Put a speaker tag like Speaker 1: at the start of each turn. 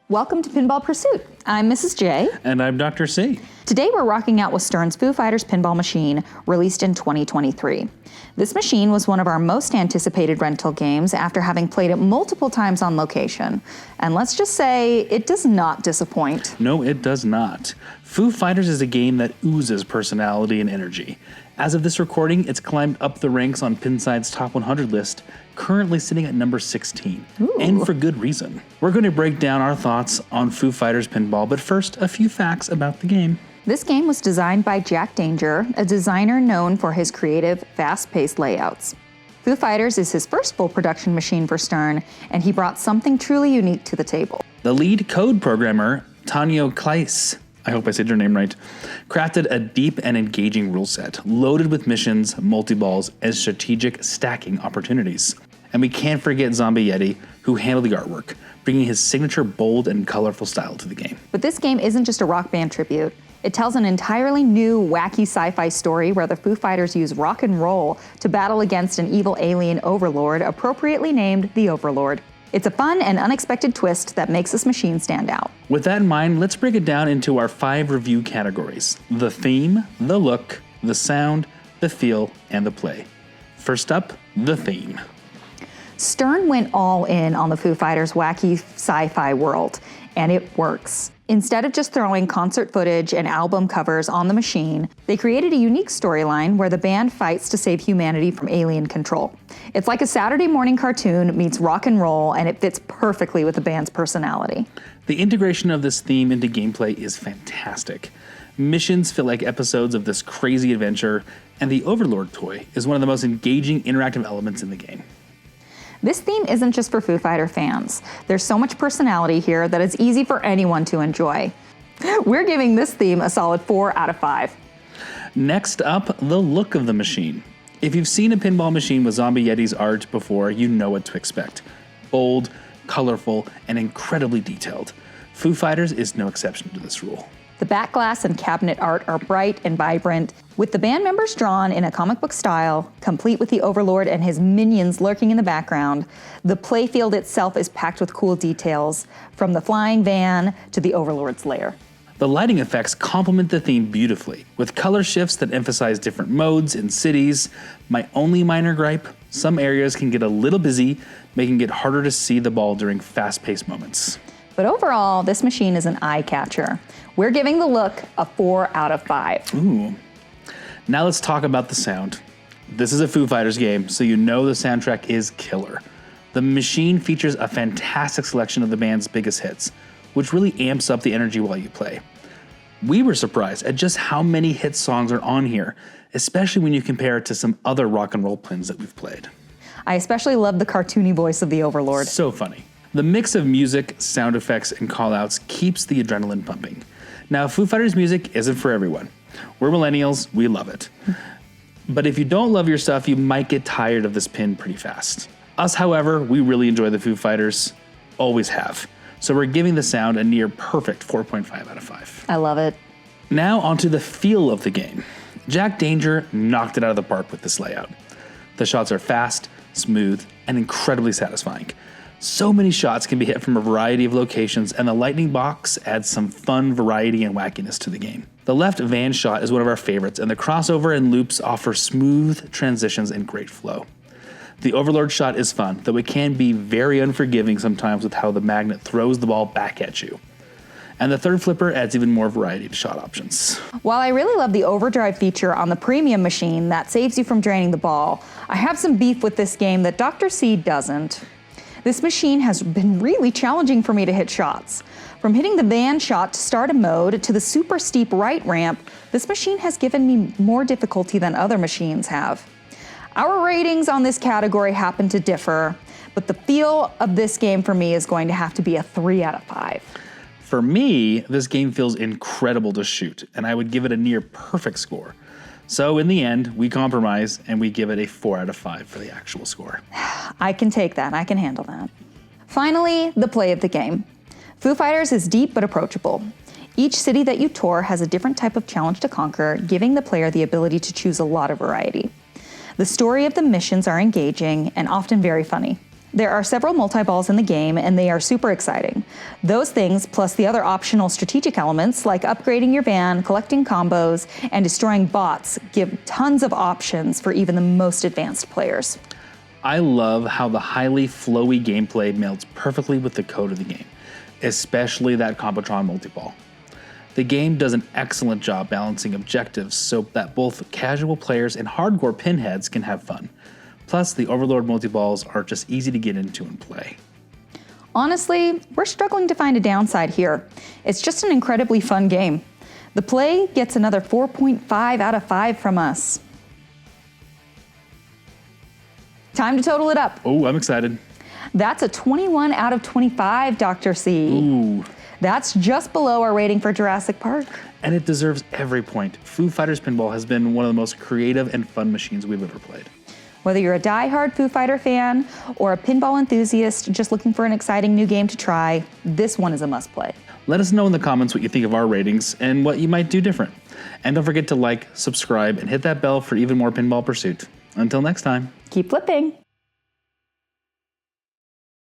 Speaker 1: Welcome to Pinball Pursuit. I'm Mrs. J.
Speaker 2: And I'm Dr. C.
Speaker 1: Today we're rocking out with Stern Foo Fighters pinball machine, released in 2023. This machine was one of our most anticipated rental games after having played it multiple times on location. And let's just say, it does not disappoint.
Speaker 2: No, it does not. Foo Fighters is a game that oozes personality and energy. As of this recording, it's climbed up the ranks on Pinside's Top 100 list, currently sitting at number 16.
Speaker 1: Ooh.
Speaker 2: And for good reason. We're going to break down our thoughts on Foo Fighters pinball, but first, a few facts about the game.
Speaker 1: This game was designed by Jack Danger, a designer known for his creative, fast-paced layouts. Foo Fighters is his first full production machine for Stern, and he brought something truly unique to the table.
Speaker 2: The lead code programmer, Tanyo Kleiss, I hope I said your name right, crafted a deep and engaging rule set, loaded with missions, multiballs, and strategic stacking opportunities. And we can't forget Zombie Yeti, who handled the artwork, bringing his signature bold and colorful style to the game.
Speaker 1: But this game isn't just a rock band tribute. It tells an entirely new, wacky sci-fi story where the Foo Fighters use rock and roll to battle against an evil alien overlord, appropriately named the Overlord. It's a fun and unexpected twist that makes this machine stand out.
Speaker 2: With that in mind, let's break it down into our 5 review categories: the theme, the look, the sound, the feel, and the play. First up, the theme.
Speaker 1: Stern went all in on the Foo Fighters' wacky sci-fi world, and it works. Instead of just throwing concert footage and album covers on the machine, they created a unique storyline where the band fights to save humanity from alien control. It's like a Saturday morning cartoon meets rock and roll, and it fits perfectly with the band's personality.
Speaker 2: The integration of this theme into gameplay is fantastic. Missions feel like episodes of this crazy adventure, and the Overlord toy is one of the most engaging interactive elements in the game.
Speaker 1: This theme isn't just for Foo Fighter fans. There's so much personality here that it's easy for anyone to enjoy. We're giving this theme a solid 4 out of 5.
Speaker 2: Next up, the look of the machine. If you've seen a pinball machine with Zombie Yeti's art before, you know what to expect. Bold, colorful, and incredibly detailed. Foo Fighters is no exception to this rule.
Speaker 1: The back glass and cabinet art are bright and vibrant, with the band members drawn in a comic book style, complete with the Overlord and his minions lurking in the background. The playfield itself is packed with cool details, from the flying van to the Overlord's lair.
Speaker 2: The lighting effects complement the theme beautifully, with color shifts that emphasize different modes and cities. My only minor gripe, some areas can get a little busy, making it harder to see the ball during fast-paced moments.
Speaker 1: But overall, this machine is an eye catcher. We're giving the look a 4 out of 5.
Speaker 2: Ooh. Now let's talk about the sound. This is a Foo Fighters game, so you know the soundtrack is killer. The machine features a fantastic selection of the band's biggest hits, which really amps up the energy while you play. We were surprised at just how many hit songs are on here, especially when you compare it to some other rock and roll pins that we've played.
Speaker 1: I especially love the cartoony voice of the Overlord.
Speaker 2: So funny. The mix of music, sound effects, and callouts keeps the adrenaline pumping. Now, Foo Fighters music isn't for everyone. We're millennials, we love it. But if you don't love your stuff, you might get tired of this pin pretty fast. Us, however, we really enjoy the Foo Fighters, always have. So we're giving the sound a near perfect 4.5 out of 5.
Speaker 1: I love it.
Speaker 2: Now onto the feel of the game. Jack Danger knocked it out of the park with this layout. The shots are fast, smooth, and incredibly satisfying. So many shots can be hit from a variety of locations, and the lightning box adds some fun variety and wackiness to the game. The left van shot is one of our favorites, and the crossover and loops offer smooth transitions and great flow. The Overlord shot is fun, though it can be very unforgiving sometimes with how the magnet throws the ball back at you. And the third flipper adds even more variety to shot options.
Speaker 1: While I really love the overdrive feature on the premium machine that saves you from draining the ball, I have some beef with this game that Dr. C doesn't. This machine has been really challenging for me to hit shots. From hitting the van shot to start a mode to the super steep right ramp, this machine has given me more difficulty than other machines have. Our ratings on this category happen to differ, but the feel of this game for me is going to have to be a 3 out of 5.
Speaker 2: For me, this game feels incredible to shoot, and I would give it a near perfect score. So in the end, we compromise and we give it a 4 out of 5 for the actual score.
Speaker 1: I can take that, I can handle that. Finally, the play of the game. Foo Fighters is deep but approachable. Each city that you tour has a different type of challenge to conquer, giving the player the ability to choose a lot of variety. The story of the missions are engaging and often very funny. There are several multi-balls in the game, and they are super exciting. Those things, plus the other optional strategic elements like upgrading your van, collecting combos, and destroying bots, give tons of options for even the most advanced players.
Speaker 2: I love how the highly flowy gameplay melds perfectly with the code of the game, especially that Combotron multiball. The game does an excellent job balancing objectives so that both casual players and hardcore pinheads can have fun. Plus, the Overlord multiballs are just easy to get into and play.
Speaker 1: Honestly, we're struggling to find a downside here. It's just an incredibly fun game. The play gets another 4.5 out of 5 from us. Time to total it up.
Speaker 2: Oh, I'm excited.
Speaker 1: That's a 21 out of 25, Dr. C.
Speaker 2: Ooh.
Speaker 1: That's just below our rating for Jurassic Park.
Speaker 2: And it deserves every point. Foo Fighters Pinball has been one of the most creative and fun machines we've ever played.
Speaker 1: Whether you're a die-hard Foo Fighter fan or a pinball enthusiast just looking for an exciting new game to try, this one is a must-play.
Speaker 2: Let us know in the comments what you think of our ratings and what you might do different. And don't forget to like, subscribe, and hit that bell for even more Pinball Pursuit. Until next time.
Speaker 1: Keep flipping.